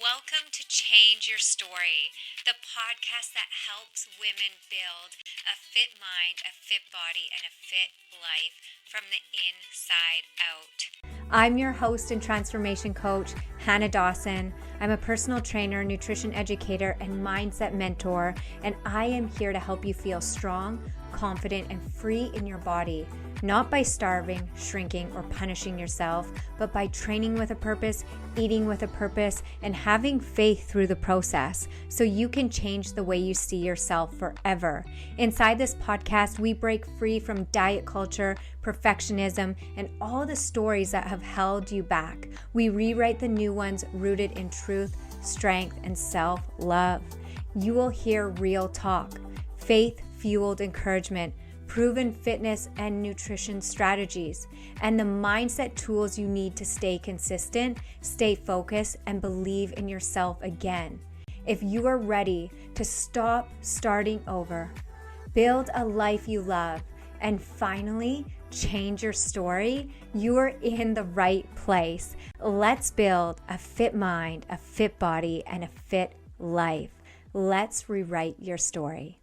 Welcome to Change Your Story, the podcast that helps women build a fit mind, a fit body, and a fit life from the inside out. I'm your host and transformation coach, Hannah Dawson. I'm a personal trainer, nutrition educator, and mindset mentor, and I am here to help you feel strong, confident, and free in your body, not by starving, shrinking, or punishing yourself, but by training with a purpose, eating with a purpose, and having faith through the process so you can change the way you see yourself forever. Inside this podcast, we break free from diet culture, perfectionism, and all the stories that have held you back. We rewrite the new ones rooted in truth, strength, and self-love. You will hear real talk, faith-fueled encouragement, proven fitness and nutrition strategies, and the mindset tools you need to stay consistent, stay focused, and believe in yourself again. If you are ready to stop starting over, build a life you love, and finally change your story, you are in the right place. Let's build a fit mind, a fit body, and a fit life. Let's rewrite your story.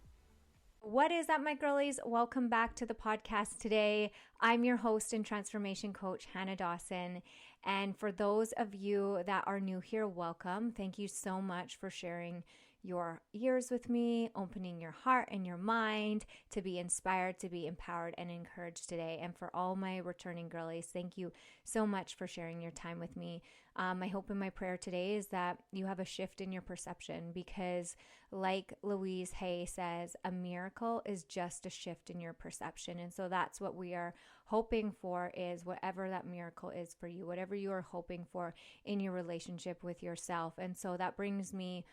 What is up, my girlies? Welcome back to the podcast today. I'm your host and transformation coach, Hannah Dawson. And for those of you that are new here, welcome. Thank you so much for sharing your ears with me, opening your heart and your mind to be inspired, to be empowered and encouraged today. And for all my returning girlies, thank you so much for sharing your time with me. My hope and my prayer today is that you have a shift in your perception, because like Louise Hay says, a miracle is just a shift in your perception. And so that's what we are hoping for, is whatever that miracle is for you, whatever you are hoping for in your relationship with yourself. And so that brings me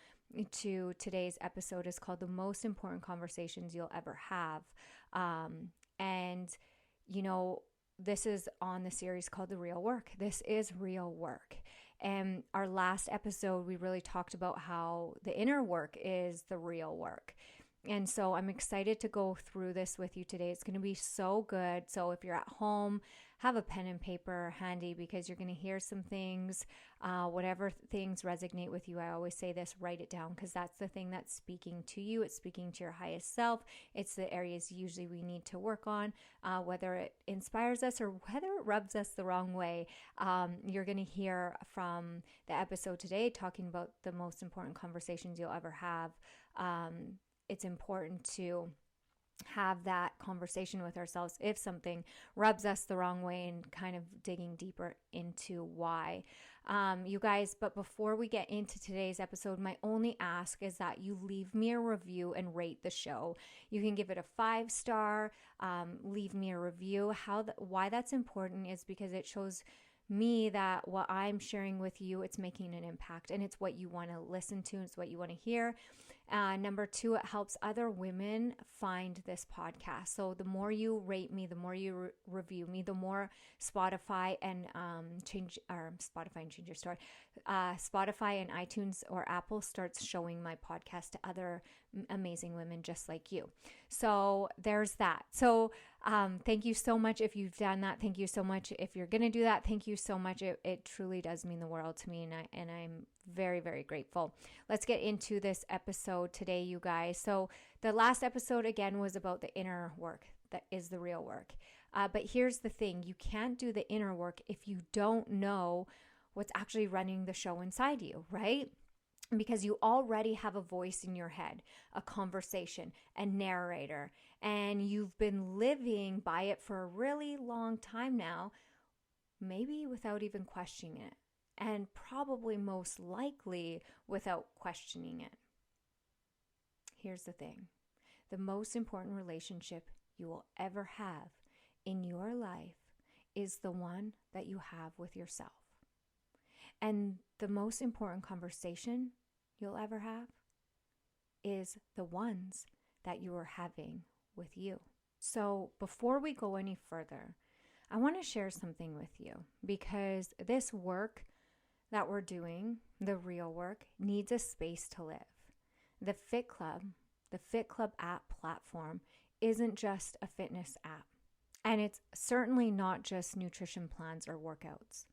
to today's episode. Is called The Most Important Conversations You'll Ever Have. And you know, this is on the series called The Real Work. This is real work. And our last episode, we really talked about how the inner work is the real work. And so I'm excited to go through this with you today. It's going to be so good. So if you're at home, have a pen and paper handy, because you're going to hear some things, whatever things resonate with you. I always say this, write it down, because that's the thing that's speaking to you. It's speaking to your highest self. It's the areas usually we need to work on, whether it inspires us or whether it rubs us the wrong way. You're going to hear from the episode today talking about the most important conversations you'll ever have. It's important to have that conversation with ourselves if something rubs us the wrong way, and kind of digging deeper into why. You guys, but before we get into today's episode, my only ask is that you leave me a review and rate the show. You can give it a 5-star, leave me a review. Why that's important is because it shows me that what I'm sharing with you, it's making an impact, and it's what you want to listen to, it's what you want to hear. Number 2, it helps other women find this podcast. So the more you rate me, the more you review me, the more Spotify and Change Your Story, Spotify and iTunes or Apple starts showing my podcast to other amazing women just like you. So there's that. So thank you so much if you've done that. Thank you so much if you're going to do that. Thank you so much. It truly does mean the world to me, and I'm very, very grateful. Let's get into this episode today, you guys. So the last episode, again, was about the inner work. That is the real work. But here's the thing. You can't do the inner work if you don't know what's actually running the show inside you, right? Because you already have a voice in your head, a conversation, a narrator, and you've been living by it for a really long time now, maybe without even questioning it, and probably most likely without questioning it. Here's the thing. The most important relationship you will ever have in your life is the one that you have with yourself. And the most important conversation you'll ever have is the ones that you are having with you. So before we go any further, I want to share something with you, because this work that we're doing, the real work, needs a space to live. The Fit Club app platform isn't just a fitness app. And it's certainly not just nutrition plans or workouts.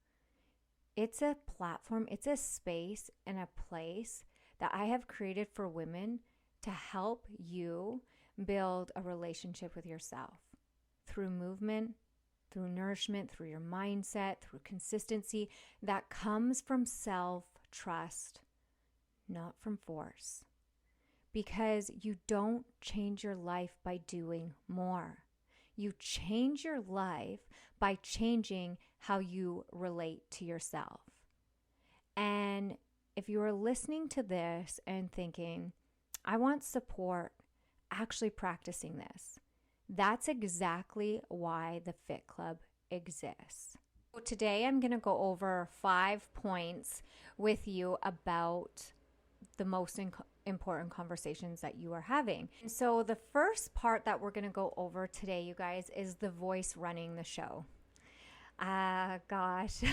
It's a platform, it's a space and a place that I have created for women to help you build a relationship with yourself through movement, through nourishment, through your mindset, through consistency that comes from self-trust, not from force. Because you don't change your life by doing more. You change your life by changing how you relate to yourself. And if you are listening to this and thinking, I want support actually practicing this, that's exactly why the Fit Club exists. So today I'm going to go over 5 points with you about the most important conversations that you are having. And so the first part that we're going to go over today, you guys, is the voice running the show. Gosh,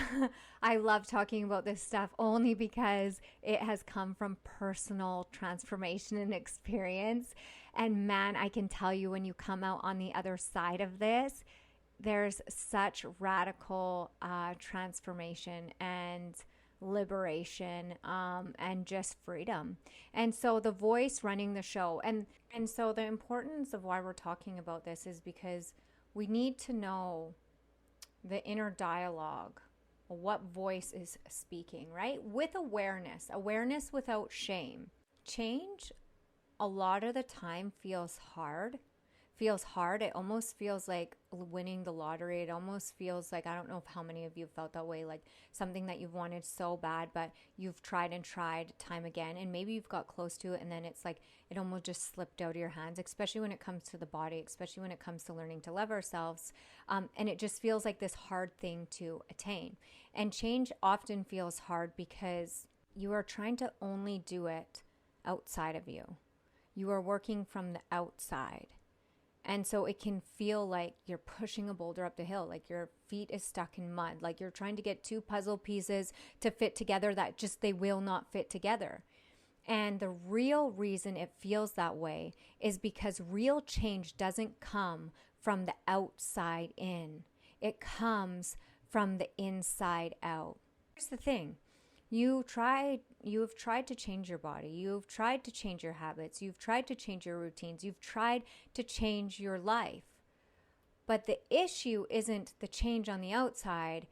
I love talking about this stuff only because it has come from personal transformation and experience. And man, I can tell you when you come out on the other side of this, there's such radical transformation and liberation and just freedom. And so the voice running the show. And so the importance of why we're talking about this is because we need to know the inner dialogue, what voice is speaking, right? With awareness without shame. Change a lot of the time feels hard. It almost feels like winning the lottery. It almost feels like, I don't know how many of you felt that way, like something that you've wanted so bad, but you've tried and tried time again. And maybe you've got close to it and then it's like, it almost just slipped out of your hands, especially when it comes to the body, especially when it comes to learning to love ourselves. And it just feels like this hard thing to attain. And change often feels hard because you are trying to only do it outside of you. You are working from the outside. And so it can feel like you're pushing a boulder up the hill, like your feet is stuck in mud, like you're trying to get two puzzle pieces to fit together that just they will not fit together. And the real reason it feels that way is because real change doesn't come from the outside in. It comes from the inside out. Here's the thing. You've tried to change your body. You've tried to change your habits. You've tried to change your routines. You've tried to change your life. But the issue isn't the change on the outside.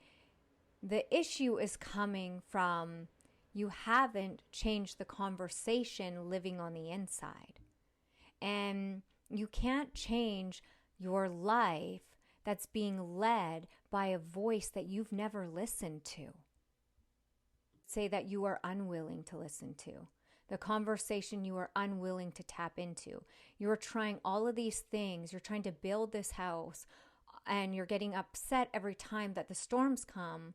The issue is coming from you haven't changed the conversation living on the inside. And you can't change your life that's being led by a voice that you've never listened to. Say that you are unwilling to listen to, the conversation you are unwilling to tap into. You're trying all of these things. You're trying to build this house and you're getting upset every time that the storms come.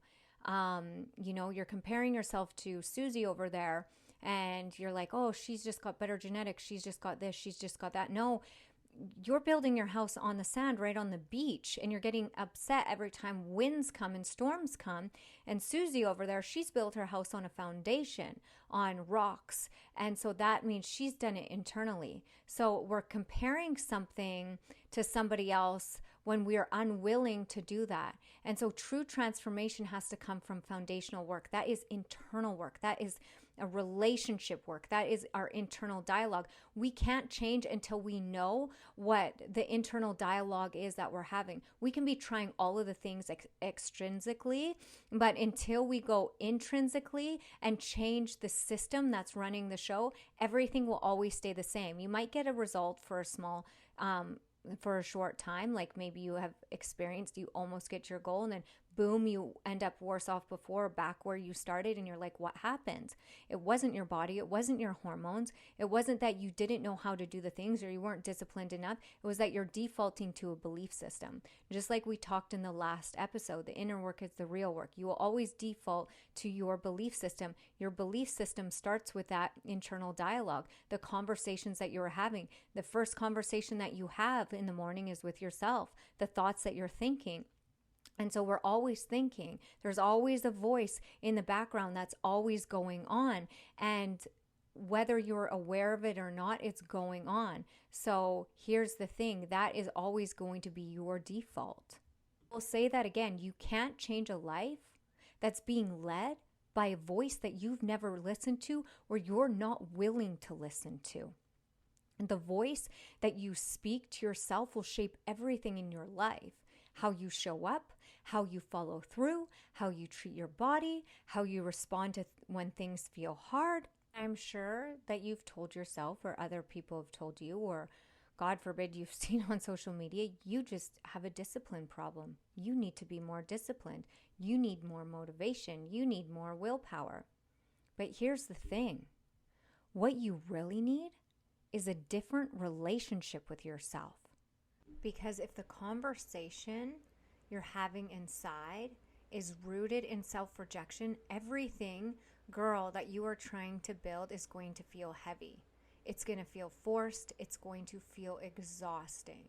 You're comparing yourself to Susie over there and you're like, oh, she's just got better genetics. She's just got this. She's just got that. No, you're building your house on the sand right on the beach and you're getting upset every time winds come and storms come. And Susie over there, she's built her house on a foundation, on rocks. And so that means she's done it internally. So we're comparing something to somebody else when we are unwilling to do that. And so true transformation has to come from foundational work. That is internal work. That is a relationship work. That is our internal dialogue. We can't change until we know what the internal dialogue is that we're having. We can be trying all of the things extrinsically, but until we go intrinsically and change the system that's running the show, everything will always stay the same. You might get a result for a short time, like maybe you have experienced, you almost get your goal and then boom, you end up worse off before, back where you started, and you're like, what happened? It wasn't your body, it wasn't your hormones, it wasn't that you didn't know how to do the things or you weren't disciplined enough, it was that you're defaulting to a belief system. Just like we talked in the last episode, the inner work is the real work. You will always default to your belief system. Your belief system starts with that internal dialogue, the conversations that you're having. The first conversation that you have in the morning is with yourself, the thoughts that you're thinking. And so we're always thinking. There's always a voice in the background that's always going on. And whether you're aware of it or not, it's going on. So here's the thing, that is always going to be your default. We'll say that again, you can't change a life that's being led by a voice that you've never listened to or you're not willing to listen to. And the voice that you speak to yourself will shape everything in your life. How you show up, how you follow through, how you treat your body, how you respond to when things feel hard. I'm sure that you've told yourself, or other people have told you, or God forbid you've seen on social media, you just have a discipline problem. You need to be more disciplined. You need more motivation. You need more willpower. But here's the thing. What you really need is a different relationship with yourself. Because if the conversation you're having inside is rooted in self-rejection, everything, girl, that you are trying to build is going to feel heavy. It's going to feel forced. It's going to feel exhausting.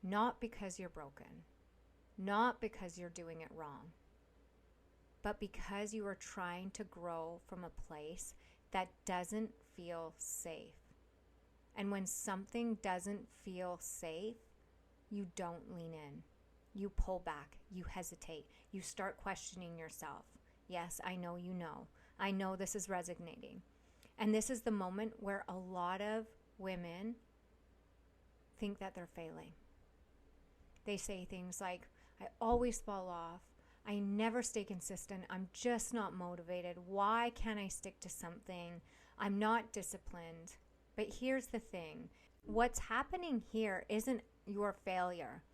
Not because you're broken, not because you're doing it wrong, but because you are trying to grow from a place that doesn't feel safe. And when something doesn't feel safe, you don't lean in. You pull back. You hesitate. You start questioning yourself. Yes, I know you know. I know this is resonating. And this is the moment where a lot of women think that they're failing. They say things like, I always fall off. I never stay consistent. I'm just not motivated. Why can't I stick to something? I'm not disciplined. But here's the thing. What's happening here isn't your failure.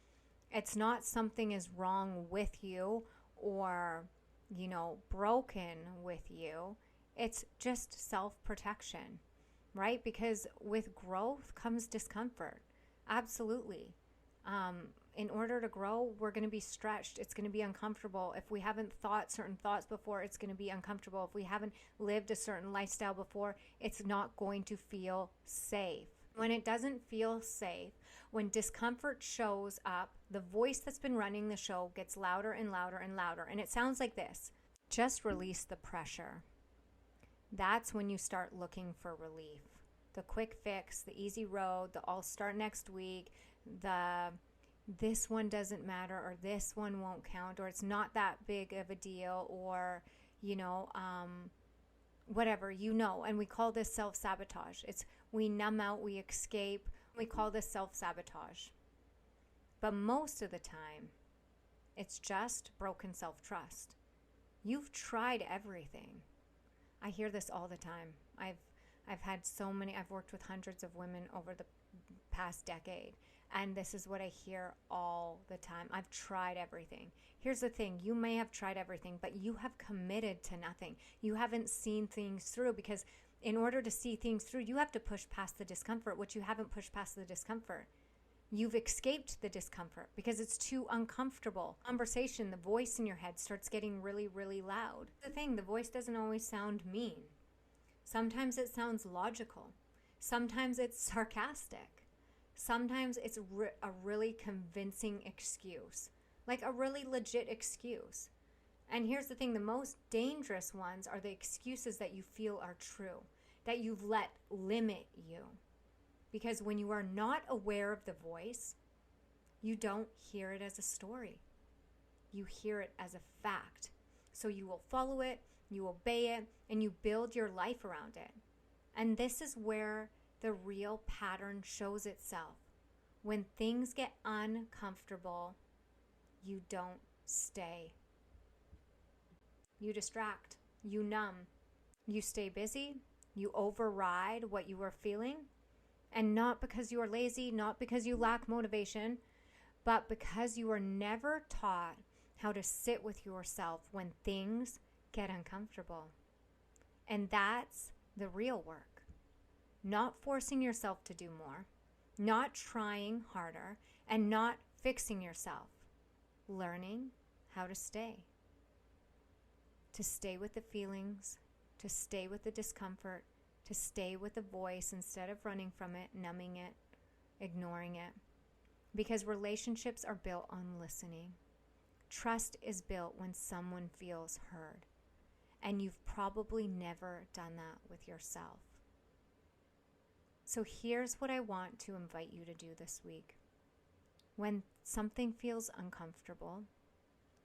It's not something is wrong with you or, broken with you. It's just self-protection, right? Because with growth comes discomfort. Absolutely. In order to grow, we're going to be stretched. It's going to be uncomfortable. If we haven't thought certain thoughts before, it's going to be uncomfortable. If we haven't lived a certain lifestyle before, it's not going to feel safe. When it doesn't feel safe, when discomfort shows up, the voice that's been running the show gets louder and louder and louder. And it sounds like this. Just release the pressure. That's when you start looking for relief. The quick fix, the easy road, the I'll start next week, this one doesn't matter, or this one won't count, or it's not that big of a deal, or, whatever, and we call this self-sabotage. It's we numb out, we escape. We call this self-sabotage. But most of the time, it's just broken self-trust. You've tried everything. I hear this all the time. I've worked with hundreds of women over the past decade, and this is what I hear all the time. I've tried everything. Here's the thing. You may have tried everything, but you have committed to nothing. You haven't seen things through, because in order to see things through, you have to push past the discomfort, which you haven't pushed past the discomfort. You've escaped the discomfort because it's too uncomfortable. Conversation, the voice in your head starts getting really, really loud. The thing, the voice doesn't always sound mean. Sometimes it sounds logical. Sometimes it's sarcastic. Sometimes it's a really convincing excuse, like a really legit excuse. And here's the thing, the most dangerous ones are the excuses that you feel are true, that you've let limit you. Because when you are not aware of the voice, you don't hear it as a story. You hear it as a fact. So you will follow it, you obey it, and you build your life around it. And this is where the real pattern shows itself. When things get uncomfortable, you don't stay. You distract, you numb, you stay busy, you override what you are feeling. And not because you are lazy, not because you lack motivation, but because you are never taught how to sit with yourself when things get uncomfortable. And that's the real work. Not forcing yourself to do more, not trying harder, and not fixing yourself. Learning how to stay. To stay with the feelings, to stay with the discomfort, to stay with the voice instead of running from it, numbing it, ignoring it. Because relationships are built on listening. Trust is built when someone feels heard. And you've probably never done that with yourself. So here's what I want to invite you to do this week. When something feels uncomfortable,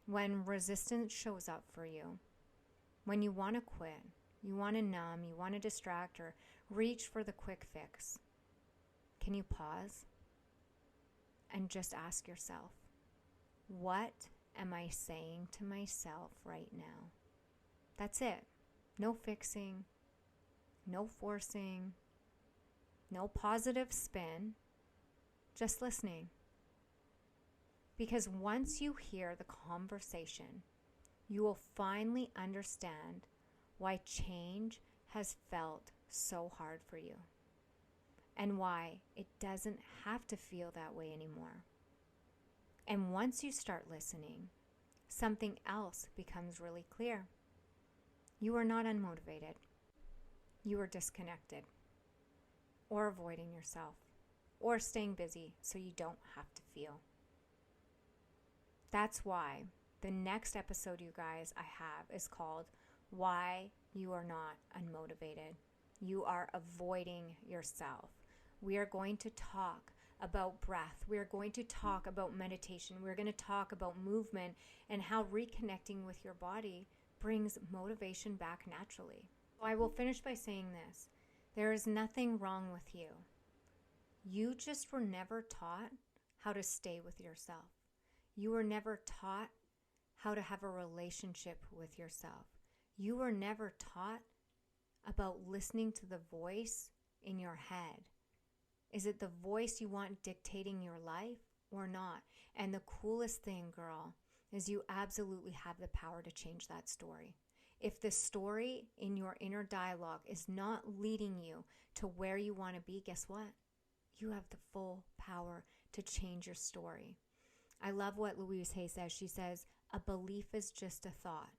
when resistance shows up for you, when you want to quit, you want to numb, you want to distract, or reach for the quick fix, can you pause and just ask yourself, what am I saying to myself right now? That's it. No fixing, no forcing, no positive spin, just listening. Because once you hear the conversation, you will finally understand why change has felt so hard for you and why it doesn't have to feel that way anymore. And once you start listening, something else becomes really clear. You are not unmotivated. You are disconnected, or avoiding yourself, or staying busy so you don't have to feel. That's why the next episode, you guys, I have is called Why You Are Not Unmotivated. You are avoiding yourself. We are going to talk about breath. We are going to talk about meditation. We're going to talk about movement and how reconnecting with your body brings motivation back naturally. So I will finish by saying this. There is nothing wrong with you. You just were never taught how to stay with yourself. You were never taught how to have a relationship with yourself. You were never taught about listening to the voice in your head. Is it the voice you want dictating your life or not? And the coolest thing, girl, is you absolutely have the power to change that story. If the story in your inner dialogue is not leading you to where you want to be, guess what? You have the full power to change your story. I love what Louise Hay says. She says, a belief is just a thought,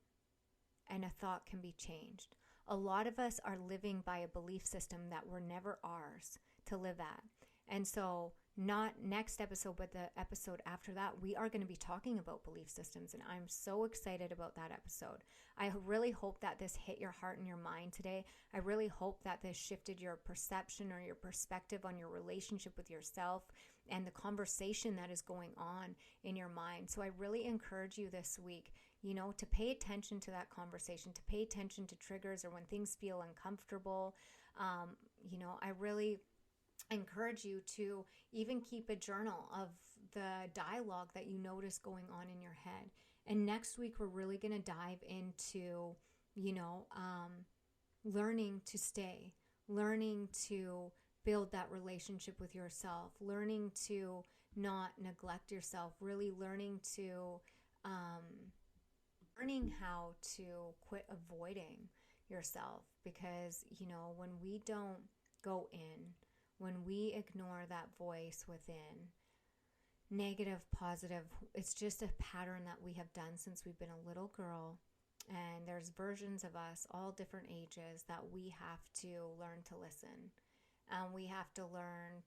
and a thought can be changed. A lot of us are living by a belief system that were never ours to live at. And so not next episode, but the episode after that, we are going to be talking about belief systems. And I'm so excited about that episode. I really hope that this hit your heart and your mind today. I really hope that this shifted your perception or your perspective on your relationship with yourself and the conversation that is going on in your mind. So I really encourage you this week, to pay attention to that conversation, to pay attention to triggers or when things feel uncomfortable. I really encourage you to even keep a journal of the dialogue that you notice going on in your head. And next week, we're really going to dive into, learning to stay, learning to build that relationship with yourself, learning to not neglect yourself, really learning how to quit avoiding yourself. Because, when we don't go in, when we ignore that voice within, negative, positive, it's just a pattern that we have done since we've been a little girl. And there's versions of us, all different ages, that we have to learn to listen. We have to learn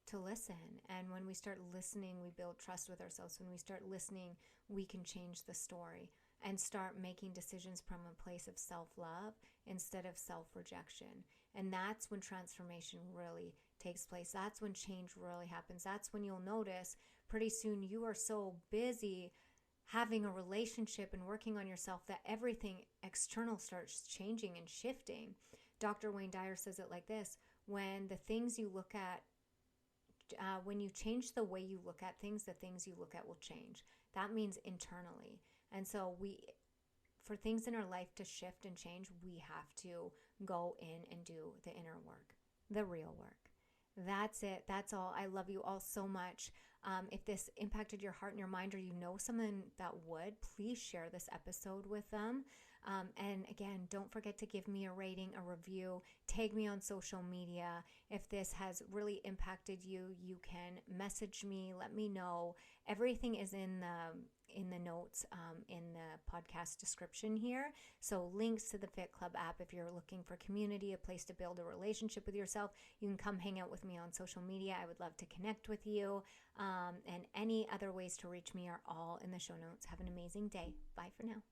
to listen. And when we start listening, we build trust with ourselves. When we start listening, we can change the story and start making decisions from a place of self-love instead of self-rejection. And that's when transformation really takes place. That's when change really happens. That's when you'll notice pretty soon you are so busy having a relationship and working on yourself that everything external starts changing and shifting. Dr. Wayne Dyer says it like this: when the things you look at, when you change the way you look at things, the things you look at will change. That means internally. And so for things in our life to shift and change, we have to go in and do the inner work, the real work. That's it. That's all. I love you all so much. If this impacted your heart and your mind, or you know someone that would, please share this episode with them. And again, don't forget to give me a rating, a review, tag me on social media. If this has really impacted you, you can message me, let me know. Everything is in the notes in the podcast description here. So links to the Fit Club app if you're looking for community, a place to build a relationship with yourself. You can come hang out with me on social media. I would love to connect with you. And any other ways to reach me are all in the show notes. Have an amazing day. Bye for now.